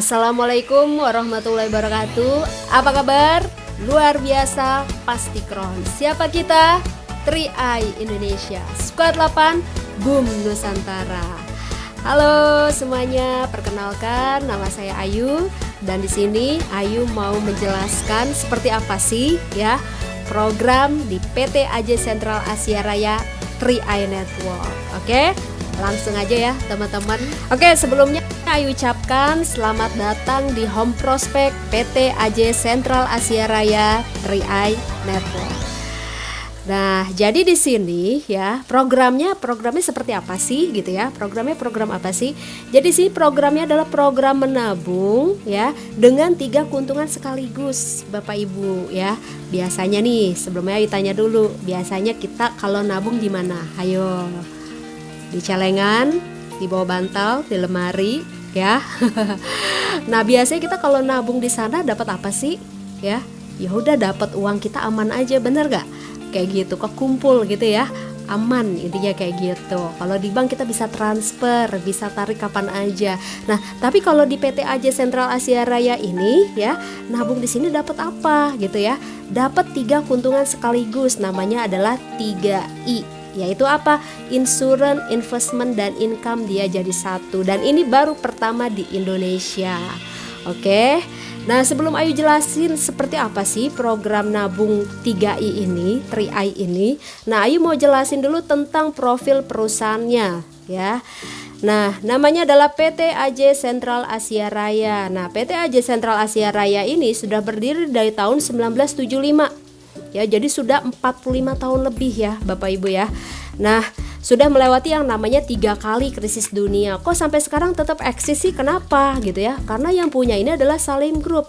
Assalamualaikum warahmatullahi wabarakatuh. Apa kabar? Luar biasa, pasti keren. Siapa kita? 3i Indonesia, Squad 8, Boom Nusantara. Halo semuanya, perkenalkan nama saya Ayu dan di sini Ayu mau menjelaskan seperti apa sih ya program di PT AJ Sentral Asia Raya 3i Network. Oke, langsung aja ya teman-teman. Oke, sebelumnya Ayu ucapkan selamat datang di home prospek PT AJ Sentral Asia Raya 3i Network. Nah, jadi di sini ya programnya seperti apa sih gitu ya? Program apa sih? Jadi sih programnya adalah program menabung ya dengan 3 keuntungan sekaligus, Bapak Ibu ya. Biasanya nih, sebelumnya Ayu tanya dulu, biasanya kita kalau nabung di mana? Ayo. Di celengan, di bawah bantal, di lemari ya. Nah, biasanya kita kalau nabung di sana dapat apa sih? Ya udah dapat uang kita aman aja, bener gak? Kayak gitu, kekumpul gitu ya, aman intinya kayak gitu. Kalau di bank kita bisa transfer, bisa tarik kapan aja. Nah, tapi kalau di PT AJ Sentral Asia Raya ini ya, nabung di sini dapat apa gitu ya? Dapat 3 keuntungan sekaligus, namanya adalah 3I. Yaitu apa? Insurance, investment, dan income dia jadi satu. Dan ini baru pertama di Indonesia. Oke. Nah, sebelum Ayu jelasin seperti apa sih program nabung 3i ini, 3i ini. Nah, Ayu mau jelasin dulu tentang profil perusahaannya ya. Nah, namanya adalah PT AJ Sentral Asia Raya. Nah, PT AJ Sentral Asia Raya ini sudah berdiri dari tahun 1975. Ya, jadi sudah 45 tahun lebih ya Bapak Ibu ya. Nah, sudah melewati yang namanya 3 kali krisis dunia. Kok sampai sekarang tetap eksis sih? Kenapa gitu ya? Karena yang punya ini adalah Salim Group.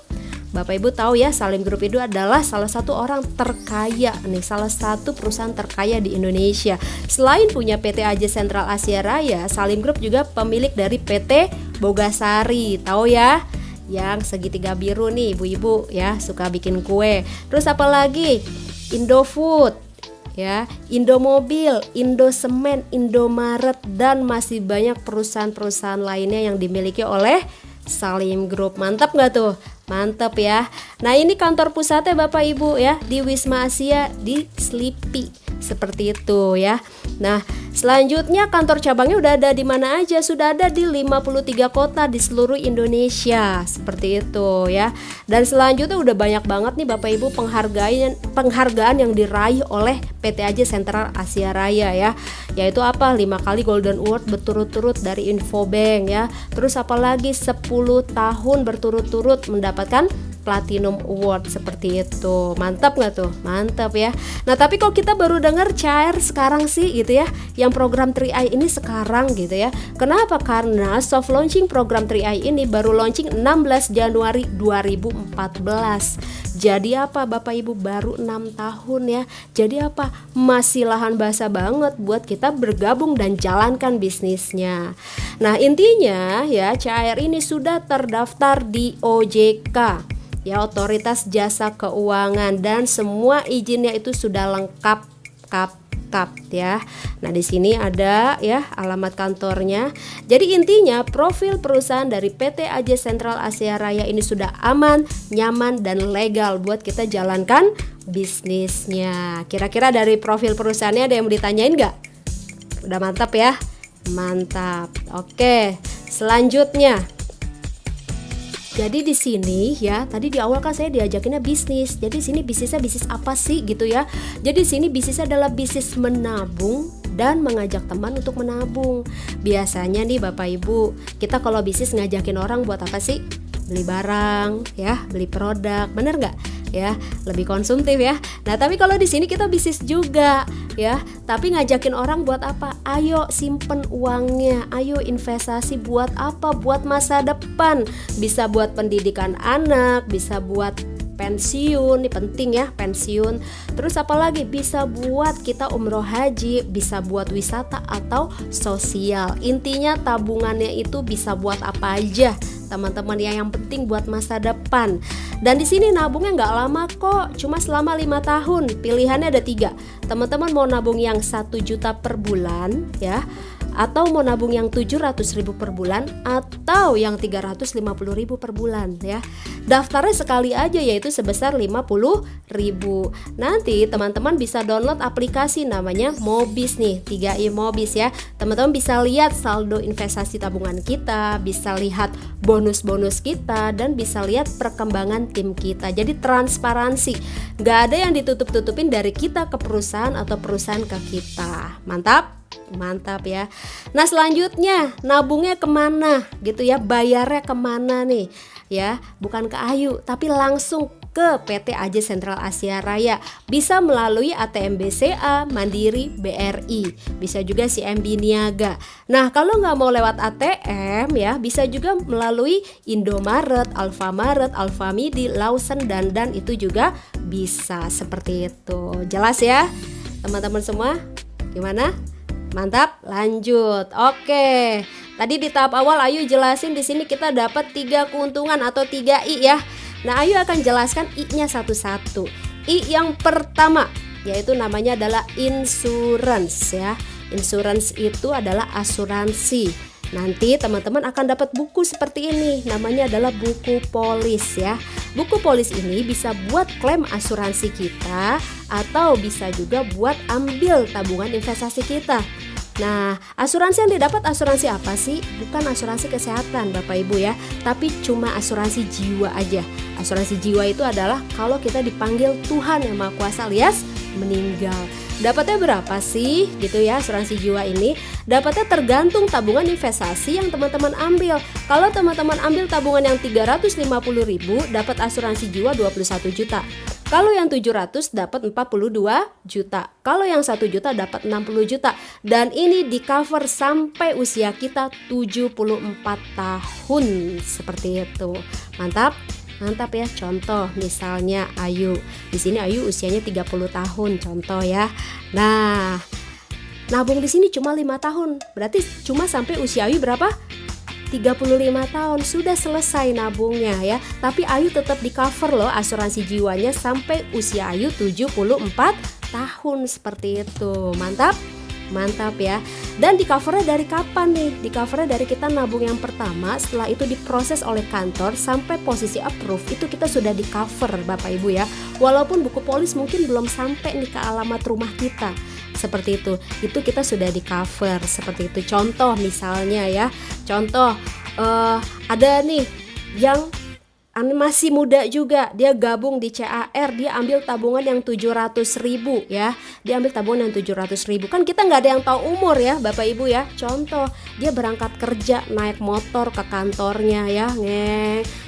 Bapak Ibu tahu ya, Salim Group itu adalah salah satu orang terkaya nih, salah satu perusahaan terkaya di Indonesia. Selain punya PT AJ Sentral Asia Raya, Salim Group juga pemilik dari PT Bogasari. Tahu ya? Yang segitiga biru nih ibu-ibu ya, suka bikin kue. Terus apa lagi? Indofood ya, Indomobil, Indosemen, Indomaret, dan masih banyak perusahaan-perusahaan lainnya yang dimiliki oleh Salim Group. Mantap nggak tuh? Mantap ya. Nah, ini kantor pusatnya Bapak Ibu ya, di Wisma Asia di Slipi. Seperti itu ya. Nah, selanjutnya kantor cabangnya udah ada di mana aja? Sudah ada di 53 kota di seluruh Indonesia. Seperti itu ya. Dan selanjutnya udah banyak banget nih Bapak Ibu penghargaan yang diraih oleh PT AJ Sentral Asia Raya ya. Yaitu apa? 5 kali Golden Award berturut-turut dari Infobank ya. Terus apalagi 10 tahun berturut-turut mendapatkan Platinum Award seperti itu. Mantap nggak tuh? Mantap ya. Nah, tapi kok kita baru dengar cair sekarang sih gitu ya, yang program 3i ini sekarang gitu ya. Kenapa? Karena soft launching program 3i ini baru launching 16 Januari 2014. Jadi apa Bapak Ibu, baru 6 tahun ya. Jadi apa? Masih lahan basah banget buat kita bergabung dan jalankan bisnisnya. Nah, intinya ya, CAR ini sudah terdaftar di OJK ya, Otoritas Jasa Keuangan, dan semua izinnya itu sudah lengkap ya. Nah, di sini ada ya alamat kantornya. Jadi intinya profil perusahaan dari PT AJ Sentral Asia Raya ini sudah aman, nyaman, dan legal buat kita jalankan bisnisnya. Kira-kira dari profil perusahaannya ada yang mau ditanyain nggak? Udah mantap ya? Mantap. Oke, selanjutnya. Jadi di sini ya, tadi di awal kan saya diajakinnya bisnis. Jadi sini bisnisnya bisnis apa sih gitu ya. Jadi sini bisnisnya adalah bisnis menabung dan mengajak teman untuk menabung. Biasanya nih Bapak Ibu, kita kalau bisnis ngajakin orang buat apa sih? Beli barang ya, beli produk, bener nggak? Ya, lebih konsumtif ya. Nah, tapi kalau di sini kita bisnis juga ya, tapi ngajakin orang buat apa? Ayo simpen uangnya, ayo investasi buat apa? Buat masa depan. Bisa buat pendidikan anak, bisa buat pensiun, ini penting ya, pensiun. Terus apalagi bisa buat kita umroh haji, bisa buat wisata atau sosial. Intinya tabungannya itu bisa buat apa aja teman-teman ya, yang penting buat masa depan. Dan di sini nabungnya nggak lama kok, cuma selama 5 tahun. Pilihannya ada 3. Teman-teman mau nabung yang 1 juta per bulan ya, atau mau nabung yang 700.000 per bulan atau yang 350.000 per bulan ya. Daftarnya sekali aja, yaitu sebesar 50.000. Nanti teman-teman bisa download aplikasi namanya Mobis nih, 3i Mobis ya. Teman-teman bisa lihat saldo investasi tabungan kita, bisa lihat bonus-bonus kita, dan bisa lihat perkembangan tim kita. Jadi transparansi, gak ada yang ditutup-tutupin dari kita ke perusahaan atau perusahaan ke kita. Mantap ya. Nah selanjutnya, nabungnya kemana gitu ya, bayarnya kemana nih ya, bukan ke Ayu tapi langsung ke PT AJ Sentral Asia Raya. Bisa melalui ATM BCA, Mandiri, BRI, bisa juga CIMB Niaga. Nah kalau nggak mau lewat ATM ya, bisa juga melalui Indomaret, Alfamaret, Alfamidi, Lawson, dan itu juga bisa seperti itu. Jelas ya teman-teman semua? Gimana? Mantap, lanjut. Oke. Tadi di tahap awal Ayu jelasin di sini kita dapat 3 keuntungan atau 3 I ya. Nah, Ayu akan jelaskan I-nya satu-satu. I yang pertama yaitu namanya adalah insurance ya. Insurance itu adalah asuransi. Nanti teman-teman akan dapat buku seperti ini, namanya adalah buku polis ya. Buku polis ini bisa buat klaim asuransi kita atau bisa juga buat ambil tabungan investasi kita. Nah, asuransi yang didapat asuransi apa sih? Bukan asuransi kesehatan Bapak Ibu ya, tapi cuma asuransi jiwa aja. Asuransi jiwa itu adalah kalau kita dipanggil Tuhan Yang Maha Kuasa alias meninggal. Dapatnya berapa sih gitu ya asuransi jiwa ini? Dapatnya tergantung tabungan investasi yang teman-teman ambil. Kalau teman-teman ambil tabungan yang 350.000, dapat asuransi jiwa 21 juta. Kalau yang 700 dapat 42 juta. Kalau yang 1 juta dapat 60 juta. Dan ini di cover sampai usia kita 74 tahun. Seperti itu. Mantap. Mantap ya. Contoh misalnya Ayu. Di sini Ayu usianya 30 tahun contoh ya. Nah, nabung di sini cuma 5 tahun. Berarti cuma sampai usia Ayu berapa? 35 tahun. Sudah selesai nabungnya ya. Tapi Ayu tetap di cover loh asuransi jiwanya sampai usia Ayu 74 tahun seperti itu. Mantap. Mantap ya. Dan di covernya dari kapan nih? Di covernya dari kita nabung yang pertama, setelah itu diproses oleh kantor sampai posisi approve, itu kita sudah di cover Bapak Ibu ya. Walaupun buku polis mungkin belum sampai nih ke alamat rumah kita. Seperti itu kita sudah di cover seperti itu. Contoh misalnya ya, contoh ada nih yang masih muda juga, dia gabung di CAR, dia ambil tabungan yang 700.000 ya, dia ambil tabungan yang 700.000. Kan kita nggak ada yang tahu umur ya Bapak Ibu ya. Contoh, dia berangkat kerja naik motor ke kantornya ya,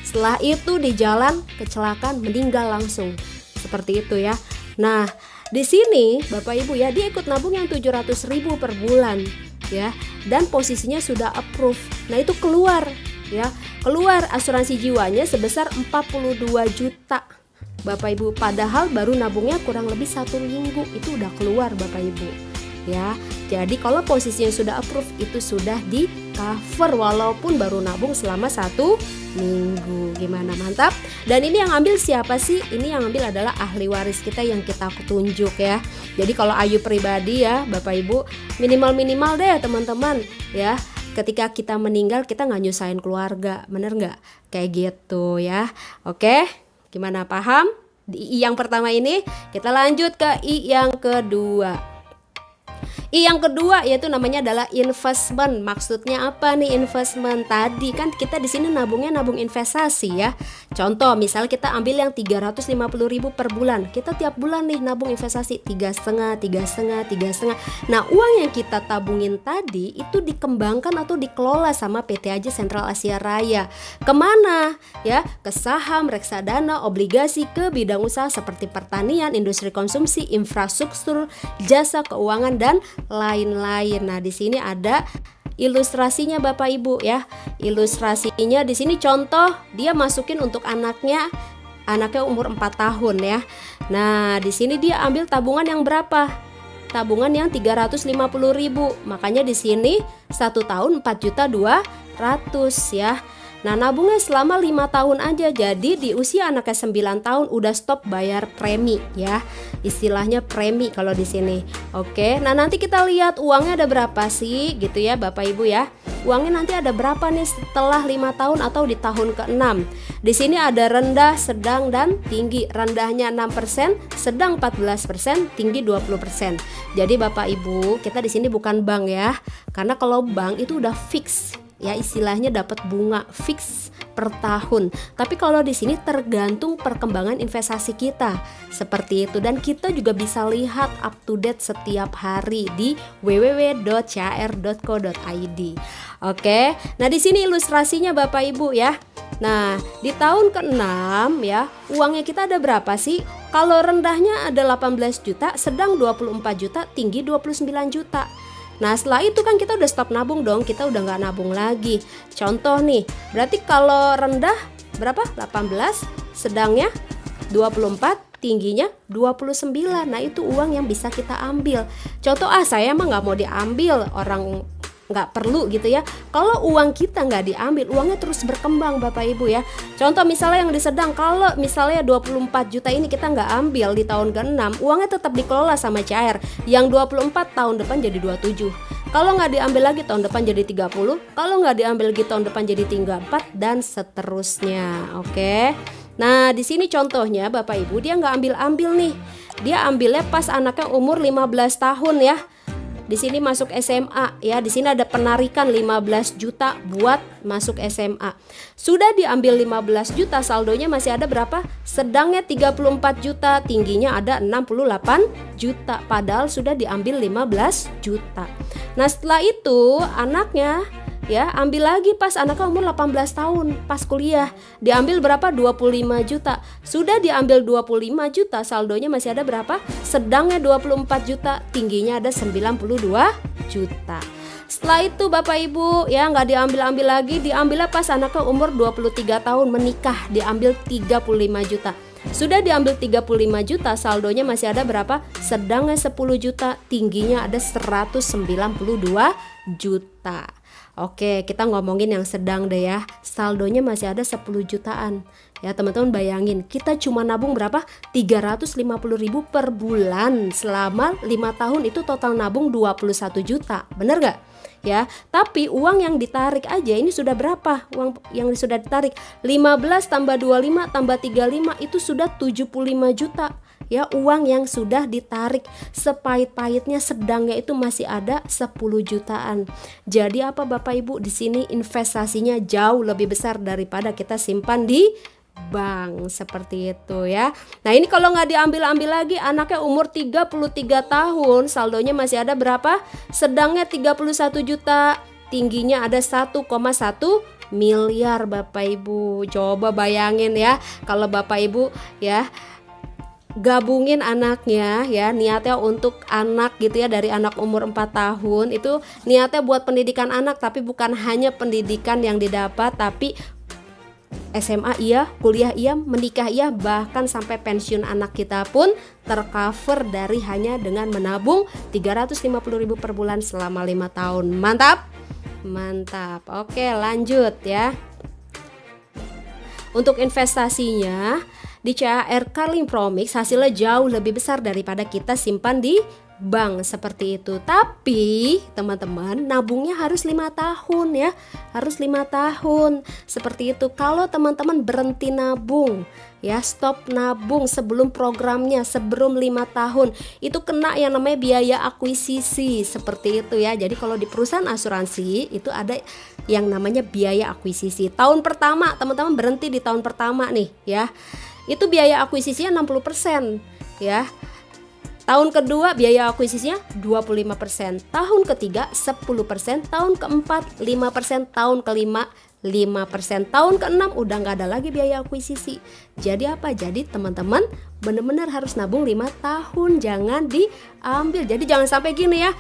setelah itu di jalan kecelakaan meninggal langsung, seperti itu ya. Nah di sini Bapak Ibu ya, dia ikut nabung yang 700.000 per bulan ya, dan posisinya sudah approve. Nah itu keluar ya, keluar asuransi jiwanya sebesar 42 juta Bapak Ibu, padahal baru nabungnya kurang lebih 1 minggu itu udah keluar Bapak Ibu ya. Jadi kalau posisinya sudah approve itu sudah di cover walaupun baru nabung selama 1 minggu. Gimana, mantap? Dan ini yang ambil siapa sih? Ini yang ambil adalah ahli waris kita yang kita tunjuk ya. Jadi kalau Ayu pribadi ya Bapak Ibu, minimal deh teman-teman ya, ketika kita meninggal kita nggak nyusahin keluarga, bener nggak? Kayak gitu ya. Oke, gimana, paham? Di I yang pertama ini kita lanjut ke I yang kedua. I yang kedua yaitu namanya adalah investment. Maksudnya apa nih investment? Tadi kan kita di sini nabungnya nabung investasi ya. Contoh misal kita ambil yang 350.000 per bulan. Kita tiap bulan nih nabung investasi 3,5. Nah, uang yang kita tabungin tadi itu dikembangkan atau dikelola sama PT AJ Sentral Asia Raya. Kemana? Ya, ke saham, reksadana, obligasi, ke bidang usaha seperti pertanian, industri konsumsi, infrastruktur, jasa keuangan dan lain-lain. Nah, di sini ada ilustrasinya Bapak Ibu ya. Ilustrasinya di sini contoh dia masukin untuk anaknya umur 4 tahun ya. Nah, di sini dia ambil tabungan yang berapa? Tabungan yang 350.000. Makanya di sini 1 tahun 4.200.000 ya. Nah, nabungnya selama 5 tahun aja. Jadi di usia anaknya 9 tahun udah stop bayar premi ya. Istilahnya premi kalau di sini. Oke. Nah, nanti kita lihat uangnya ada berapa sih gitu ya Bapak Ibu ya. Uangnya nanti ada berapa nih setelah 5 tahun atau di tahun ke-6. Di sini ada rendah, sedang, dan tinggi. Rendahnya 6%, sedang 14%, tinggi 20%. Jadi Bapak Ibu, kita di sini bukan bank ya. Karena kalau bank itu udah fix ya, istilahnya dapat bunga fix per tahun. Tapi kalau di sini tergantung perkembangan investasi kita. Seperti itu, dan kita juga bisa lihat up to date setiap hari di www.chr.co.id. Oke. Nah, di sini ilustrasinya Bapak Ibu ya. Nah, di tahun ke-6 ya, uangnya kita ada berapa sih? Kalau rendahnya ada 18 juta, sedang 24 juta, tinggi 29 juta. Nah, setelah itu kan kita udah stop nabung dong, kita udah nggak nabung lagi. Contoh nih, berarti kalau rendah berapa? 18, sedangnya 24, tingginya 29. Nah, itu uang yang bisa kita ambil. Contoh, saya emang nggak mau diambil, orang nggak perlu gitu ya. Kalau uang kita nggak diambil, uangnya terus berkembang Bapak Ibu ya. Contoh misalnya yang di sedang, kalau misalnya 24 juta ini kita nggak ambil di tahun ke-6, uangnya tetap dikelola sama CHR. Yang 24 tahun depan jadi 27. Kalau nggak diambil lagi tahun depan jadi 30. Kalau nggak diambil lagi tahun depan jadi 34 dan seterusnya. Oke. Nah, di sini contohnya Bapak Ibu, dia nggak ambil-ambil nih. Dia ambilnya pas anaknya umur 15 tahun ya. Di sini masuk SMA ya. Di sini ada penarikan 15 juta buat masuk SMA. Sudah diambil 15 juta, saldonya masih ada berapa? Sedangnya 34 juta, tingginya ada 68 juta. Padahal sudah diambil 15 juta. Nah, setelah itu anaknya ya ambil lagi pas anaknya umur 18 tahun, pas kuliah. Diambil berapa? 25 juta. Sudah diambil 25 juta, saldonya masih ada berapa? Sedangnya 24 juta, tingginya ada 92 juta. Setelah itu Bapak Ibu ya nggak diambil-ambil lagi, diambilnya pas anaknya umur 23 tahun menikah, diambil 35 juta. Sudah diambil 35 juta, saldonya masih ada berapa? Sedangnya 10 juta, tingginya ada 192 juta. Oke, kita ngomongin yang sedang deh ya. Saldonya masih ada 10 jutaan. Ya teman-teman bayangin, kita cuma nabung berapa? 350.000 per bulan. Selama 5 tahun itu total nabung 21 juta. Bener gak? Ya, tapi uang yang ditarik aja ini sudah berapa? Uang yang sudah ditarik 15 tambah 25 tambah 35 itu sudah 75 juta. Ya, uang yang sudah ditarik, sepahit-pahitnya sedangnya itu masih ada 10 jutaan. Jadi apa Bapak Ibu, di sini investasinya jauh lebih besar daripada kita simpan di bank, seperti itu ya. Nah, ini kalau nggak diambil-ambil lagi, anaknya umur 33 tahun, saldonya masih ada berapa? Sedangnya 31 juta, tingginya ada 1,1 miliar Bapak Ibu. Coba bayangin ya, kalau Bapak Ibu ya gabungin anaknya ya, niatnya untuk anak gitu ya, dari anak umur 4 tahun itu niatnya buat pendidikan anak, tapi bukan hanya pendidikan yang didapat, tapi SMA iya, kuliah iya, menikah iya, bahkan sampai pensiun anak kita pun tercover dari hanya dengan menabung 350.000 per bulan selama 5 tahun. Mantap? Mantap. Oke, lanjut ya. Untuk investasinya di CHR Carling Promix hasilnya jauh lebih besar daripada kita simpan di bank, seperti itu. Tapi teman-teman nabungnya harus 5 tahun ya, harus 5 tahun seperti itu. Kalau teman-teman berhenti nabung ya, stop nabung sebelum programnya, sebelum 5 tahun, itu kena yang namanya biaya akuisisi, seperti itu ya. Jadi kalau di perusahaan asuransi itu ada yang namanya biaya akuisisi. Tahun pertama teman-teman berhenti di tahun pertama nih ya, itu biaya akuisisinya 60% ya. Tahun kedua biaya akuisisinya 25%, tahun ketiga 10%, tahun keempat 5%, tahun kelima 5%, tahun keenam udah nggak ada lagi biaya akuisisi. Jadi apa? Jadi teman-teman benar-benar harus nabung 5 tahun, jangan diambil. Jadi jangan sampai gini ya,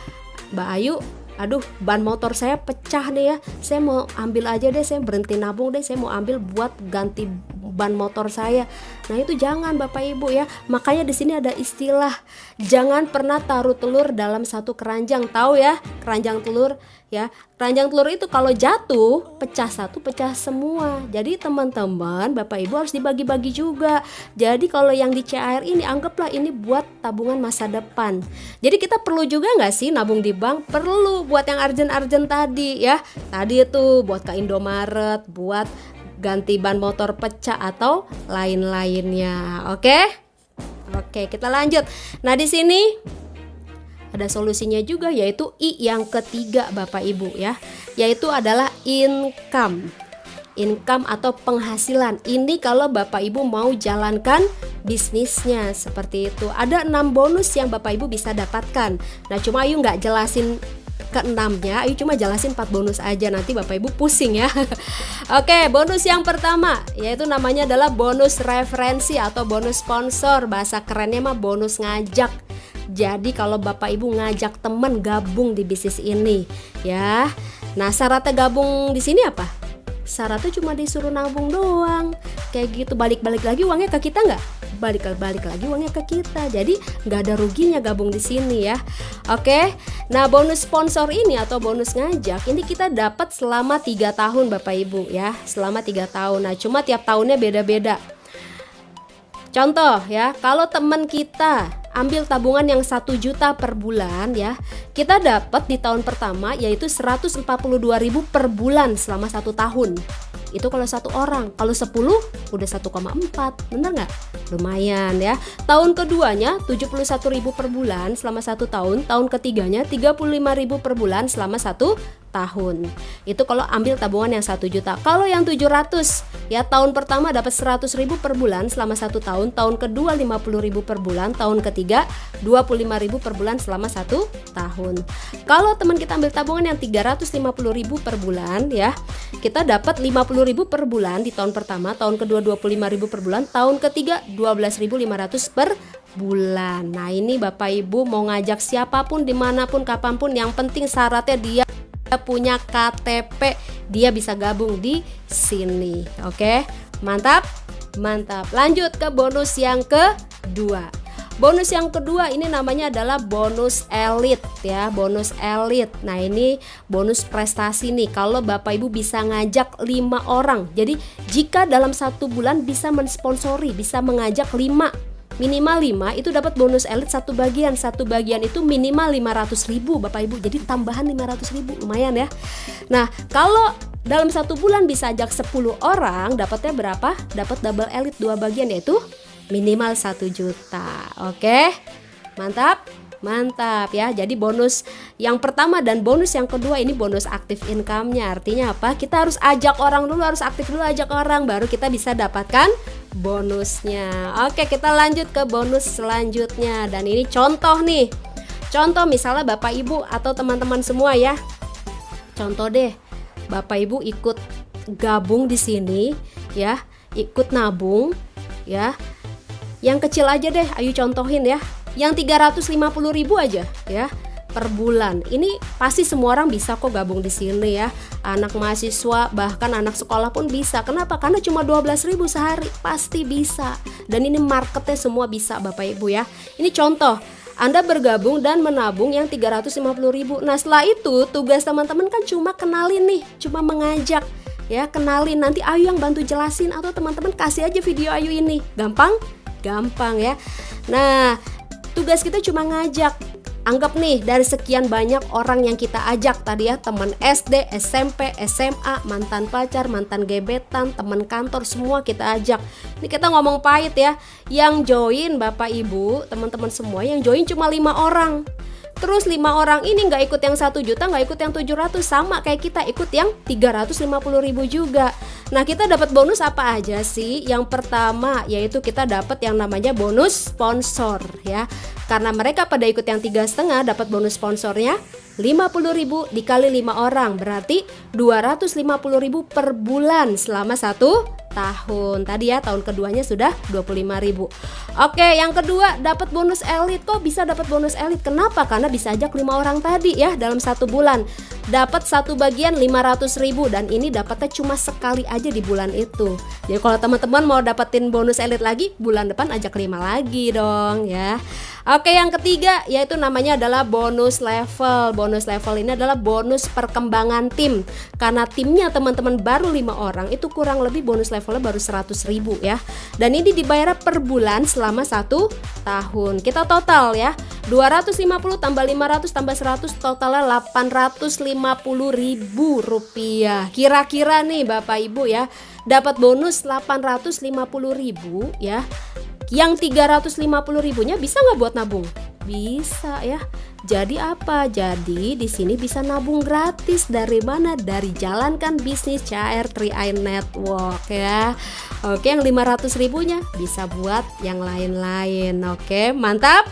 Mbak Ayu, aduh ban motor saya pecah deh ya, saya mau ambil aja deh, saya berhenti nabung deh, saya mau ambil buat ganti ban motor saya. Nah itu jangan Bapak Ibu ya. Makanya di sini ada istilah jangan pernah taruh telur dalam satu keranjang. Tahu ya keranjang telur ya. Keranjang telur itu kalau jatuh pecah satu pecah semua. Jadi teman-teman Bapak Ibu harus dibagi-bagi juga. Jadi kalau yang di CAR ini anggaplah ini buat tabungan masa depan. Jadi kita perlu juga nggak sih nabung di bank? Perlu buat yang urgent-urgent tadi ya. Tadi itu buat ke Indomaret, buat ganti ban motor pecah atau lain-lainnya. Oke, kita lanjut. Nah, di sini ada solusinya juga yaitu I yang ketiga Bapak Ibu ya. Yaitu adalah income. Income atau penghasilan. Ini kalau Bapak Ibu mau jalankan bisnisnya seperti itu. Ada 6 bonus yang Bapak Ibu bisa dapatkan. Nah, cuma Ayu nggak jelasin ke-6-nya, Ayu cuma jelasin 4 bonus aja, nanti Bapak Ibu pusing ya. Oke, bonus yang pertama yaitu namanya adalah bonus referensi atau bonus sponsor. Bahasa kerennya mah bonus ngajak. Jadi kalau Bapak Ibu ngajak temen gabung di bisnis ini ya. Nah, syaratnya gabung di sini apa? Syaratnya cuma disuruh nabung doang. Kayak gitu, balik-balik lagi uangnya ke kita nggak? Balik lagi uangnya ke kita. Jadi nggak ada ruginya gabung di sini ya. Oke. Nah, bonus sponsor ini atau bonus ngajak ini kita dapat selama 3 tahun Bapak Ibu ya. Selama 3 tahun. Nah, cuma tiap tahunnya beda-beda. Contoh ya, kalau teman kita ambil tabungan yang 1 juta per bulan ya, kita dapat di tahun pertama yaitu 142.000 per bulan selama 1 tahun. Itu kalau 1 orang. Kalau 10 udah 1,4. Bener nggak? Lumayan ya. Tahun keduanya 71.000 per bulan selama 1 tahun. Tahun ketiganya 35.000 per bulan selama 1 tahun. Itu kalau ambil tabungan yang 1 juta. Kalau yang 700 ya, tahun pertama dapat 100.000 per bulan selama 1 tahun. Tahun kedua 50.000 per bulan. Tahun ketiga 25.000 per bulan selama 1 tahun. Kalau teman kita ambil tabungan yang 350.000 per bulan ya, kita dapat 50.000 per bulan di tahun pertama, tahun kedua 25.000 per bulan, tahun ketiga 12.500 per bulan. Nah, ini Bapak Ibu mau ngajak siapapun dimanapun kapanpun, yang penting syaratnya dia punya KTP, dia bisa gabung di sini. Oke, mantap. Lanjut ke bonus yang kedua. Bonus yang kedua ini namanya adalah bonus elit ya, bonus elit. Nah, ini bonus prestasi nih. Kalau Bapak Ibu bisa ngajak 5 orang. Jadi jika dalam 1 bulan bisa mensponsori, bisa mengajak 5, minimal 5, itu dapat bonus elit 1 bagian. 1 bagian itu minimal 500.000 Bapak Ibu. Jadi tambahan 500.000, lumayan ya. Nah, kalau dalam 1 bulan bisa ajak 10 orang, dapatnya berapa? Dapat double elit 2 bagian, yaitu minimal 1 juta. Oke, mantap ya. Jadi bonus yang pertama dan bonus yang kedua ini bonus aktif income-nya. Artinya apa? Kita harus ajak orang dulu, harus aktif dulu, ajak orang, baru kita bisa dapatkan bonusnya. Oke, kita lanjut ke bonus selanjutnya. Dan ini contoh nih. Contoh misalnya Bapak Ibu atau teman-teman semua ya. Contoh deh, Bapak Ibu ikut gabung di sini ya, ikut nabung ya. Yang kecil aja deh, Ayu contohin ya. Yang 350.000 aja ya per bulan. Ini pasti semua orang bisa kok gabung di sini ya. Anak mahasiswa, bahkan anak sekolah pun bisa. Kenapa? Karena cuma 12.000 sehari, pasti bisa. Dan ini marketnya semua bisa Bapak Ibu ya. Ini contoh, Anda bergabung dan menabung yang 350.000. Nah, setelah itu tugas teman-teman kan cuma kenalin nih, cuma mengajak ya, kenalin. Nanti Ayu yang bantu jelasin atau teman-teman kasih aja video Ayu ini. Gampang ya. Nah, tugas kita cuma ngajak. Anggap nih dari sekian banyak orang yang kita ajak tadi ya, teman SD, SMP, SMA, mantan pacar, mantan gebetan, teman kantor, semua kita ajak. Ini kita ngomong pahit ya. Yang join Bapak Ibu, teman-teman semua yang join cuma 5 orang. Terus 5 orang ini nggak ikut yang 1 juta, nggak ikut yang 700, sama kayak kita ikut yang 350.000 juga. Nah, kita dapat bonus apa aja sih? Yang pertama yaitu kita dapat yang namanya bonus sponsor ya. Karena mereka pada ikut yang 3,5, dapat bonus sponsornya 50.000 dikali 5 orang, berarti 250.000 per bulan selama 1 tahun. Tadi ya, tahun keduanya sudah 25.000. Oke, yang kedua dapat bonus elit. Kok bisa dapat bonus elit? Kenapa? Karena bisa ajak 5 orang tadi ya dalam 1 bulan. dapat satu bagian 500.000 dan ini dapatnya cuma sekali aja di bulan itu. Jadi kalau teman-teman mau dapetin bonus elit lagi, bulan depan ajak 5 lagi dong ya. Oke, yang ketiga yaitu namanya adalah bonus level. Bonus level ini adalah bonus perkembangan tim. Karena timnya teman-teman baru 5 orang, itu kurang lebih bonus levelnya baru 100.000 ya. Dan ini dibayar per bulan selama 1 tahun. Kita total ya, 250 tambah 500 tambah 100 totalnya 850.000 rupiah. Kira-kira nih Bapak Ibu ya, dapat bonus 850.000 ya. Yang 350.000-nya bisa nggak buat nabung? Bisa ya. Jadi apa? Jadi di sini bisa nabung gratis. Dari mana? Dari jalankan bisnis CHR 3i Network ya. Oke, yang 500.000-nya bisa buat yang lain-lain. Oke, mantap?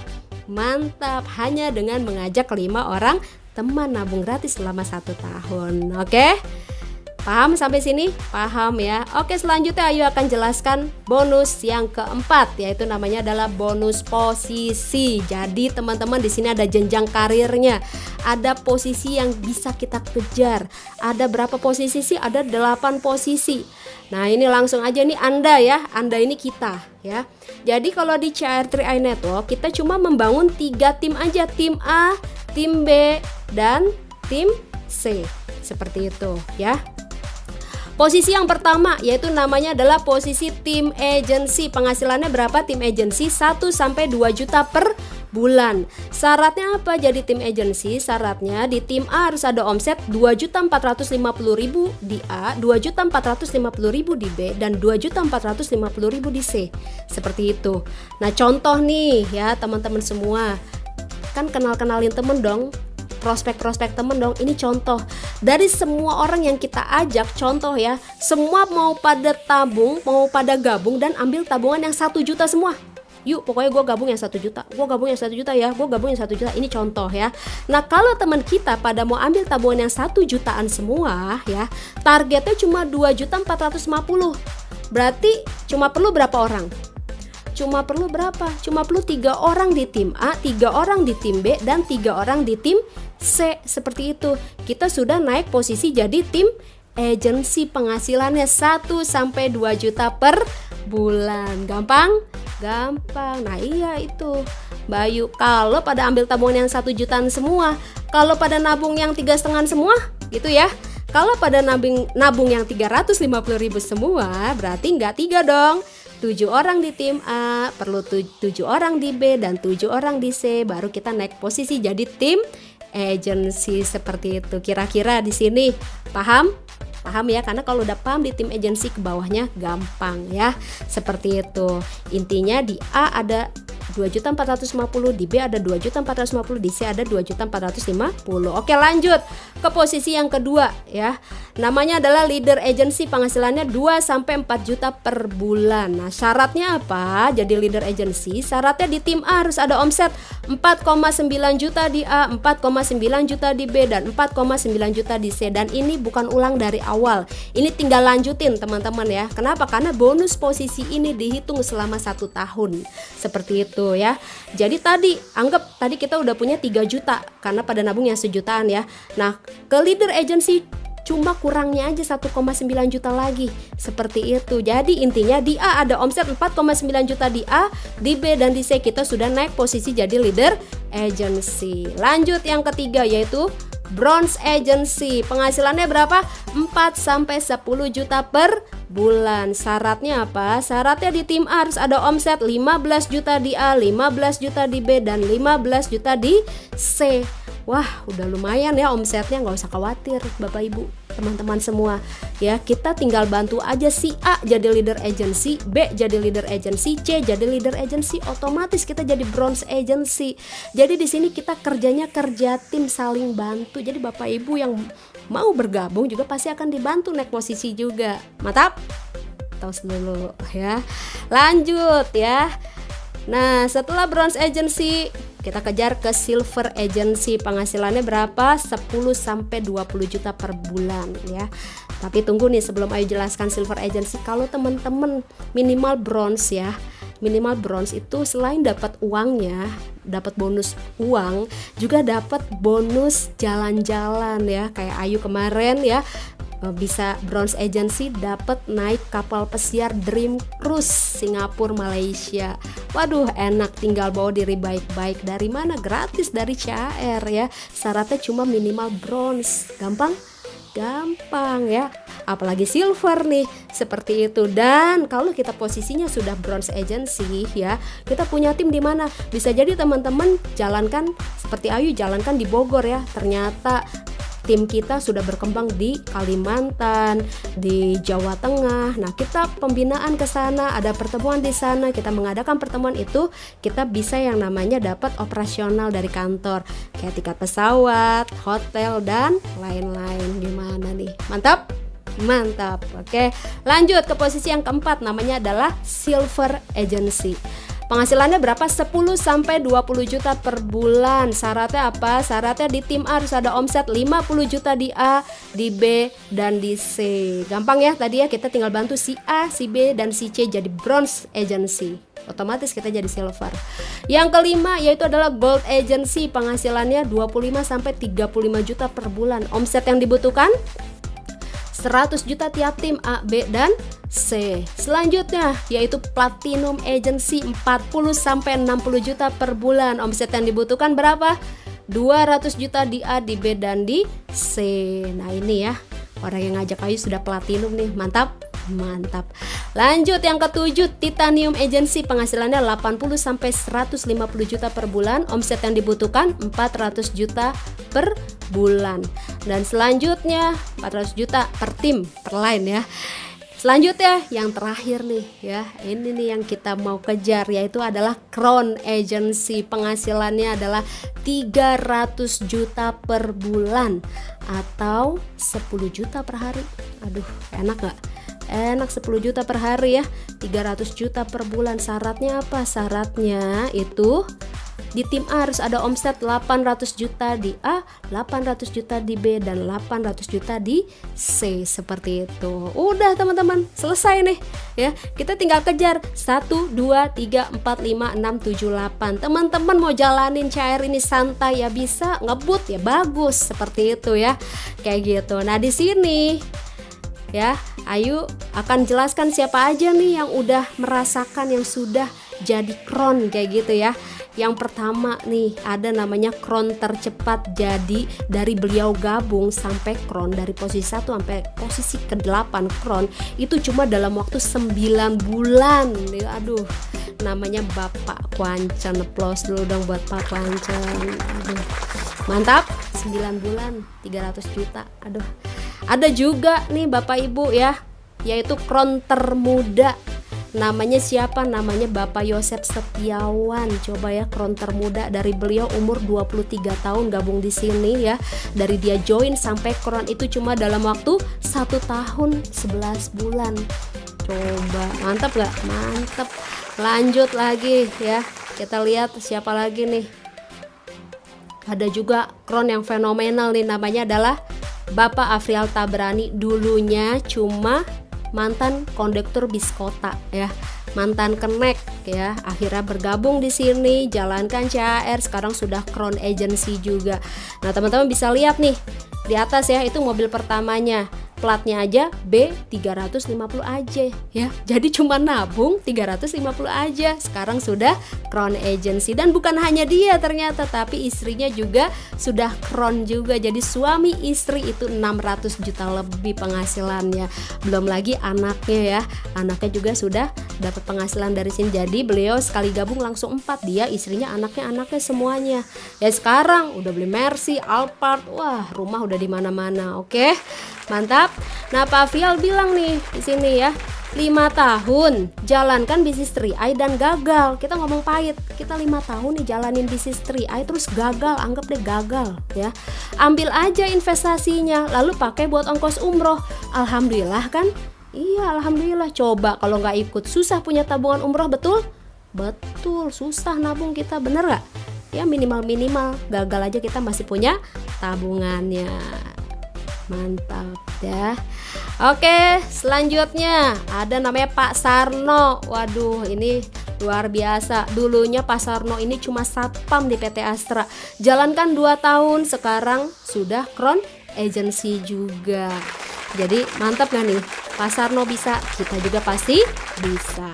Mantap. Hanya dengan mengajak 5 orang teman nabung gratis selama 1 tahun. Oke? Paham sampai sini? Paham ya. Oke, selanjutnya Ayu akan jelaskan bonus yang keempat, yaitu namanya adalah bonus posisi. Jadi teman-teman di sini ada jenjang karirnya, ada posisi yang bisa kita kejar. Ada berapa posisi sih? Ada 8 posisi. Nah ini langsung aja nih Anda ya, Anda ini kita ya. Jadi kalau di CHR 3i Network kita cuma membangun 3 tim aja, tim A, tim B, dan tim C. Seperti itu ya. Posisi yang pertama yaitu namanya adalah posisi tim agency. Penghasilannya berapa tim agency? 1 sampai 2 juta per bulan. Syaratnya apa jadi tim agency? Syaratnya di tim A harus ada omset 2.450.000 di A, 2.450.000 di B, dan 2.450.000 di C. Seperti itu. Nah contoh nih ya teman-teman semua, kan kenalin temen dong, prospek-prospek temen dong. Ini contoh dari semua orang yang kita ajak, contoh ya, semua mau pada tabung, mau pada gabung dan ambil tabungan yang 1 juta semua. Yuk pokoknya gue gabung yang 1 juta, gue gabung yang 1 juta ya, gue gabung yang 1 juta. Ini contoh ya. Nah kalau teman kita pada mau ambil tabungan yang 1 jutaan semua ya, targetnya cuma 2.450.000. Berarti cuma perlu berapa orang? Cuma perlu berapa? Cuma perlu 3 orang di tim A, 3 orang di tim B, dan 3 orang di tim C. Seperti itu. Kita sudah naik posisi jadi tim agency. Penghasilannya 1 sampai 2 juta per bulan. Gampang? Gampang. Nah iya itu Bayu, kalau pada ambil tabungan yang 1 jutaan semua, kalau pada nabung yang 3,5 semua gitu ya, kalau pada nabung yang 350.000 semua, berarti nggak 3 dong. 7 orang di tim A, perlu 7 orang di B, dan 7 orang di C, baru kita naik posisi jadi tim agency. Seperti itu. Kira-kira di sini paham? Paham ya, karena kalau udah paham di tim agency ke bawahnya gampang ya. Seperti itu. Intinya di A ada 2.450.000, di B ada 2.450.000, di C ada 2.450.000. Oke, lanjut ke posisi yang kedua ya. Namanya adalah leader agency. Penghasilannya 2 sampai 4 juta per bulan. Nah, syaratnya apa? Jadi leader agency, syaratnya di tim A harus ada omset 4,9 juta di A, 4,9 juta di B, dan 4,9 juta di C. Dan ini bukan ulang dari awal. Ini tinggal lanjutin teman-teman ya. Kenapa? Karena bonus posisi ini dihitung selama 1 tahun. Seperti itu ya. Jadi tadi anggap tadi kita udah punya 3 juta karena pada nabung yang sejutaan ya. Nah, ke leader agency cuma kurangnya aja 1,9 juta lagi. Seperti itu. Jadi intinya di A ada omset 4,9 juta di A, di B dan di C kita sudah naik posisi jadi leader agency. Lanjut yang ketiga yaitu bronze agency. Penghasilannya berapa? 4 sampai 10 juta per bulan. Syaratnya apa? Syaratnya di tim A harus ada omset 15 juta di A, 15 juta di B, dan 15 juta di C. Wah, udah lumayan ya omsetnya, nggak usah khawatir Bapak Ibu, teman-teman semua. Ya, kita tinggal bantu aja si A jadi leader agency, B jadi leader agency, C jadi leader agency, otomatis kita jadi bronze agency. Jadi di sini kita kerjanya kerja tim, saling bantu. Jadi Bapak Ibu yang mau bergabung juga pasti akan dibantu naik posisi juga. Mantap? Tos dulu ya. Lanjut ya. Nah, setelah bronze agency kita kejar ke silver agency. Penghasilannya berapa? 10 sampai 20 juta per bulan ya. Tapi tunggu nih sebelum Ayu jelaskan silver agency, kalau teman-teman minimal bronze ya. Minimal bronze itu selain dapat uangnya, dapat bonus uang, juga dapat bonus jalan-jalan ya. Kayak Ayu kemarin ya, bisa bronze agency dapat naik kapal pesiar Dream Cruise Singapura Malaysia. Waduh, enak, tinggal bawa diri baik-baik. Dari mana? Gratis dari CAR ya. Syaratnya cuma minimal bronze. Gampang ya. Apalagi silver nih, seperti itu. Dan kalau kita posisinya sudah bronze agency ya, kita punya tim di mana? Bisa jadi teman-teman jalankan seperti Ayu jalankan di Bogor ya. Ternyata tim kita sudah berkembang di Kalimantan, di Jawa Tengah. Nah, kita pembinaan ke sana, ada pertemuan di sana, kita mengadakan pertemuan itu, kita bisa yang namanya dapat operasional dari kantor, kayak tiket pesawat, hotel, dan lain-lain. Gimana nih? Mantap? Mantap. Oke, lanjut ke posisi yang keempat, namanya adalah silver agency. Penghasilannya berapa? 10 sampai 20 juta per bulan. Syaratnya apa? Syaratnya di tim A harus ada omset 50 juta di A, di B, dan di C. Gampang ya tadi ya, kita tinggal bantu si A, si B, dan si C jadi bronze agency. Otomatis kita jadi silver. Yang kelima yaitu adalah gold agency. Penghasilannya 25 sampai 35 juta per bulan. Omset yang dibutuhkan 100 juta tiap tim A, B, dan C. Selanjutnya yaitu platinum agency, 40 sampai 60 juta per bulan. Omset yang dibutuhkan berapa? 200 juta di A, di B, dan di C. Nah, ini ya, orang yang ngajak Ayu sudah platinum nih. Mantap. Lanjut yang ketujuh, titanium agency. Penghasilannya 80 sampai 150 juta per bulan. Omset yang dibutuhkan 400 juta per bulan. Dan selanjutnya 400 juta per tim, per line ya. Selanjutnya yang terakhir nih ya, ini nih yang kita mau kejar, yaitu adalah crown agency. Penghasilannya adalah 300 juta per bulan atau 10 juta per hari. Aduh, enak gak? Enak, 10 juta per hari ya, 300 juta per bulan. Syaratnya apa? Syaratnya itu di tim A harus ada omset 800 juta di A, 800 juta di B, dan 800 juta di C. Seperti itu. Udah teman-teman, selesai nih ya. Kita tinggal kejar 1, 2, 3, 4, 5, 6, 7, 8. Teman-teman mau jalanin CAR ini santai ya bisa, ngebut ya bagus, seperti itu ya. Kayak gitu. Nah, di sini ya, Ayu akan jelaskan siapa aja nih yang udah merasakan, yang sudah jadi crown kayak gitu ya. Yang pertama nih, ada namanya crown tercepat. Jadi dari beliau gabung sampai crown, dari posisi 1 sampai posisi ke-8 crown, itu cuma dalam waktu 9 bulan. Aduh, namanya Bapak Kwancen. Applause dulu dong buat Pak Kwancen. Aduh, mantap. 9 bulan 300 juta. Aduh. Ada juga nih Bapak Ibu ya, yaitu crown termuda. Namanya siapa? Namanya Bapak Yosep Setiawan. Coba ya, crown termuda dari beliau umur 23 tahun gabung di sini ya. Dari dia join sampai crown itu cuma dalam waktu 1 tahun 11 bulan. Coba, mantap gak? Mantap. Lanjut lagi ya. Kita lihat siapa lagi nih. Ada juga crown yang fenomenal nih, namanya adalah Bapak Afrial Tabrani. Dulunya cuma mantan kondektur bis kota ya, mantan kenek ya, akhirnya bergabung di sini, jalankan CAR, sekarang sudah crown agency juga. Nah, teman-teman bisa lihat nih di atas ya, itu mobil pertamanya, platnya aja B350 aja ya. Jadi cuma nabung 350 aja. Sekarang sudah crown agency. Dan bukan hanya dia ternyata, tapi istrinya juga sudah crown juga. Jadi suami istri itu 600 juta lebih penghasilannya. Belum lagi anaknya ya. Anaknya juga sudah dapat penghasilan dari sini. Jadi beliau sekali gabung langsung 4, dia, istrinya, anaknya semuanya. Ya sekarang udah beli Mercy, Alphard. Wah, rumah udah di mana-mana. Oke. Mantap. Nah, Pak Fial bilang nih di sini ya, 5 tahun jalankan bisnis 3i dan gagal. Kita ngomong pahit, kita 5 tahun nih jalanin bisnis 3i terus gagal, anggap deh gagal ya. Ambil aja investasinya, lalu pakai buat ongkos umroh. Alhamdulillah kan? Iya, alhamdulillah. Coba kalau nggak ikut, susah punya tabungan umroh, betul? Betul, susah nabung kita, bener gak? Ya minimal gagal aja kita masih punya tabungannya. Mantap ya. Oke, selanjutnya ada namanya Pak Sarno. Waduh, ini luar biasa. Dulunya Pak Sarno ini cuma satpam di PT Astra, jalankan 2 tahun, sekarang sudah crown agency juga. Jadi mantap gak nih? Pak Sarno bisa, kita juga pasti bisa.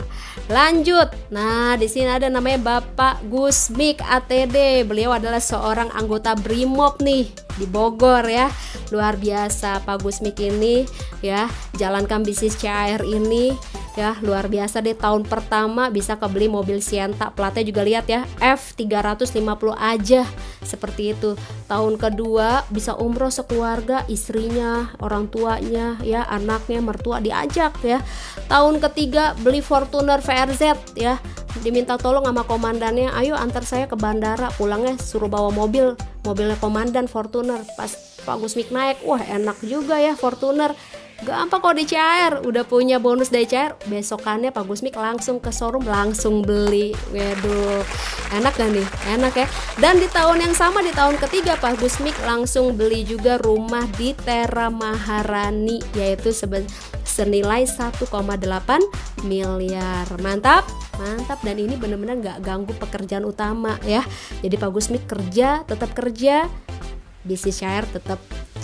Lanjut. Nah, di sini ada namanya Bapak Gusmik ATD. Beliau adalah seorang anggota Brimob nih di Bogor ya. Luar biasa Pak Gusmik ini ya, jalankan bisnis CAR ini ya, luar biasa deh. Tahun pertama bisa kebeli mobil Sienta, platnya juga lihat ya, F350 aja, seperti itu. Tahun kedua bisa umroh sekeluarga, istrinya, orang tuanya ya, anaknya, mertua diajak ya. Tahun ketiga beli Fortuner VRZ ya, diminta tolong sama komandannya, ayo antar saya ke bandara, pulangnya suruh bawa mobilnya komandan Fortuner. Pas Pak Gusmik naik, wah enak juga ya Fortuner, gampang kok di CAR, udah punya bonus dari CAR, besokannya Pak Gusmik langsung ke showroom, langsung beli. Waduh, enak gak nih? Enak ya. Dan di tahun yang sama, di tahun ketiga, Pak Gusmik langsung beli juga rumah di Tera Maharani, yaitu senilai 1,8 miliar. Mantap, mantap. Dan ini benar-benar gak ganggu pekerjaan utama ya. Jadi Pak Gusmik kerja, tetap kerja, bisnis CAR tetap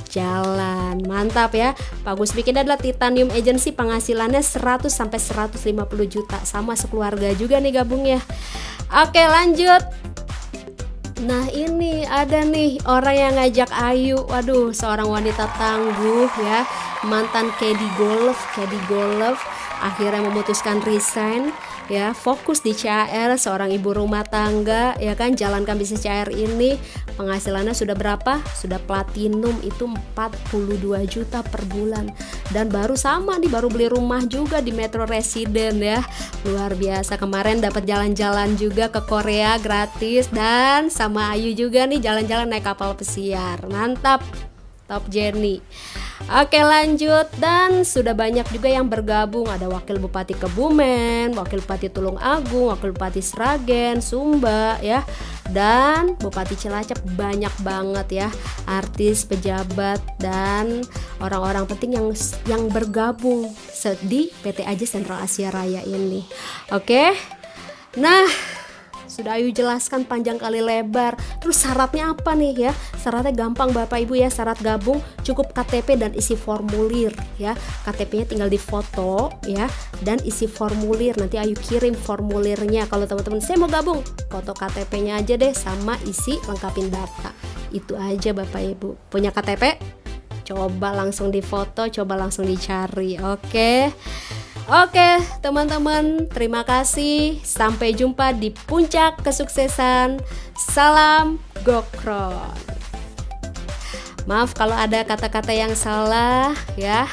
jalan. Mantap ya. Pak Gusmik ini adalah Titanium Agency, penghasilannya 100 sampai 150 juta, sama sekeluarga juga nih gabungnya. Oke, lanjut. Nah, ini ada nih orang yang ngajak Ayu. Waduh, seorang wanita tangguh ya, mantan caddy golf, akhirnya memutuskan resign ya, fokus di CAR, seorang ibu rumah tangga ya kan, jalankan bisnis CAR ini. Penghasilannya sudah berapa? Sudah platinum, itu 42 juta per bulan. Dan baru beli rumah juga di Metro Resident ya. Luar biasa, kemarin dapat jalan-jalan juga ke Korea gratis, dan sama Ayu juga nih jalan-jalan naik kapal pesiar. Mantap, top Jenny. Oke, lanjut. Dan sudah banyak juga yang bergabung. Ada Wakil Bupati Kebumen, Wakil Bupati Tulung Agung, Wakil Bupati Sragen, Sumba ya, dan Bupati Cilacap. Banyak banget ya artis, pejabat, dan orang-orang penting yang bergabung di PT AJ Sentral Asia Raya ini. Oke. Nah, sudah Ayu jelaskan panjang kali lebar. Terus syaratnya apa nih ya? Syaratnya gampang Bapak Ibu ya. Syarat gabung cukup KTP dan isi formulir ya. KTP-nya tinggal difoto ya, dan isi formulir. Nanti Ayu kirim formulirnya. Kalau teman-teman saya mau gabung, foto KTP-nya aja deh sama isi lengkapin data. Itu aja Bapak Ibu. Punya KTP? Coba langsung difoto, coba langsung dicari. Oke, teman-teman, terima kasih. Sampai jumpa di puncak kesuksesan. Salam Gokron. Maaf kalau ada kata-kata yang salah ya.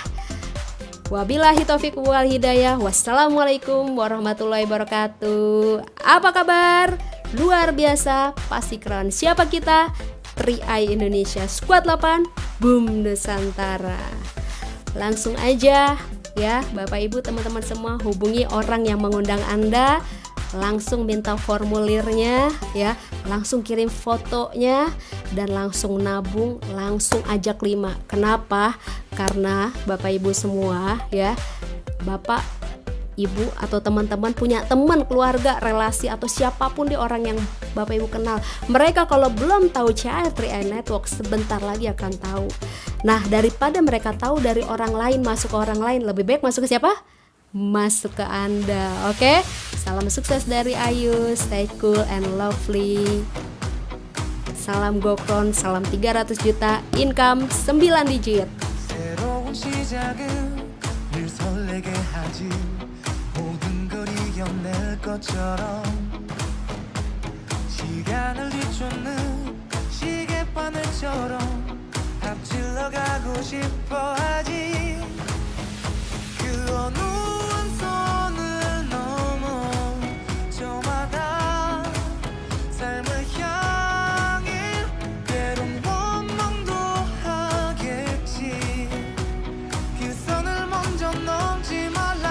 Wabillahi taufiq wal hidayah. Wassalamualaikum warahmatullahi wabarakatuh. Apa kabar? Luar biasa, pasti keren. Siapa kita? 3i Indonesia, Squad 8, Boom Nusantara. Langsung aja ya Bapak Ibu, teman-teman semua, hubungi orang yang mengundang Anda, langsung minta formulirnya ya, langsung kirim fotonya, dan langsung nabung, langsung ajak 5. Kenapa? Karena Bapak Ibu semua ya, Bapak Ibu atau teman-teman punya teman, keluarga, relasi, atau siapapun di orang yang Bapak Ibu kenal. Mereka kalau belum tahu CAR 3i Network, sebentar lagi akan tahu. Nah, daripada mereka tahu dari orang lain, masuk ke orang lain, lebih baik masuk ke siapa? Masuk ke Anda. Oke? Salam sukses dari Ayu. Stay cool and lovely. Salam Gokron, salam 300 juta, income 9 digit. 것처럼 시간을 뒤쫓는 시계바늘처럼 앞질러 가고 싶어 하지 그 어느